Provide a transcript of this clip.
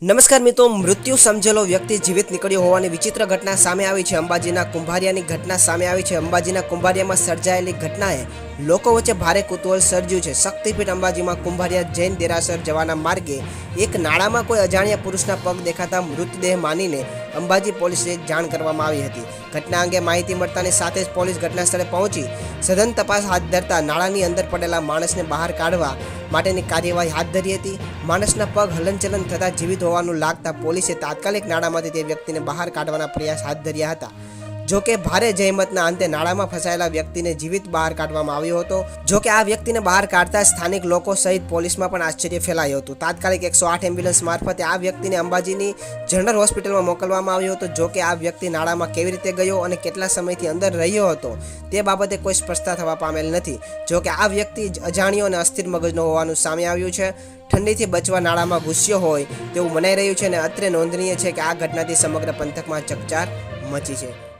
નમસ્કાર મિત્રો, મૃત્યુ સમજેલો વ્યક્તિ જીવિત નીકળ્યો હોવાની વિચિત્ર ઘટના સામે આવી છે. અંબાજીના કુંભારિયાની ઘટના સામે આવી છે. અંબાજીના કુંભારિયામાં સર્જાયેલી ઘટનાએ લોકો વચ્ચે ભારે કુતૂહલ સર્જ્યું છે. શક્તિપીઠ અંબાજીમાં કુંભારિયા જૈન દેરાસર જવાના માર્ગે એક નાળામાં કોઈ અજાણ્યા પુરુષના પગ દેખાતા મૃતદેહ માનીને અંબાજી પોલીસને જાણ કરવામાં આવી હતી. ઘટના અંગે માહિતી મળતાની સાથે જ પોલીસ ઘટના સ્થળે પહોંચી સઘન તપાસ હાથ ધરતા નાળાની અંદર પડેલા માણસને બહાર કાઢવા માટેની કાર્યવાહી હાથ ધરી હતી. માણસના પગ હલનચલન થતાં જીવિત હોવાનું લાગતા પોલીસે તાત્કાલિક નાળામાંથી તે વ્યક્તિને બહાર કાઢવાના પ્રયાસ હાથ ધર્યા હતા. જોકે ભારે જહેમતના અંતે નાળામાં ફસાયેલા વ્યક્તિને જીવિત બહાર કાઢવામાં આવ્યો હતો. જોકે આ વ્યક્તિને બહાર કાઢતા સ્થાનિક લોકો સહિત પોલીસમાં પણ આશ્ચર્ય ફેલાયું હતું. તાત્કાલિક 108 એમ્બ્યુલન્સ મારફતે આ વ્યક્તિને અંબાજીની જનરલ હોસ્પિટલમાં મોકલવામાં આવ્યો હતો. જોકે આ વ્યક્તિ નાળામાં કેવી રીતે ગયો અને કેટલા સમયથી અંદર રહ્યો હતો તે બાબતે કોઈ સ્પષ્ટતા થવા પામેલ નથી. જોકે આ વ્યક્તિ અજાણ્યો અને અસ્થિર મગજનો હોવાનું સામે આવ્યું છે. ઠંડીથી બચવા નાળામાં ઘૂસ્યો હોય તેવું મનાઈ રહ્યું છે અને અત્રે નોંધનીય છે કે આ ઘટનાથી સમગ્ર પંથકમાં ચકચાર મચી છે.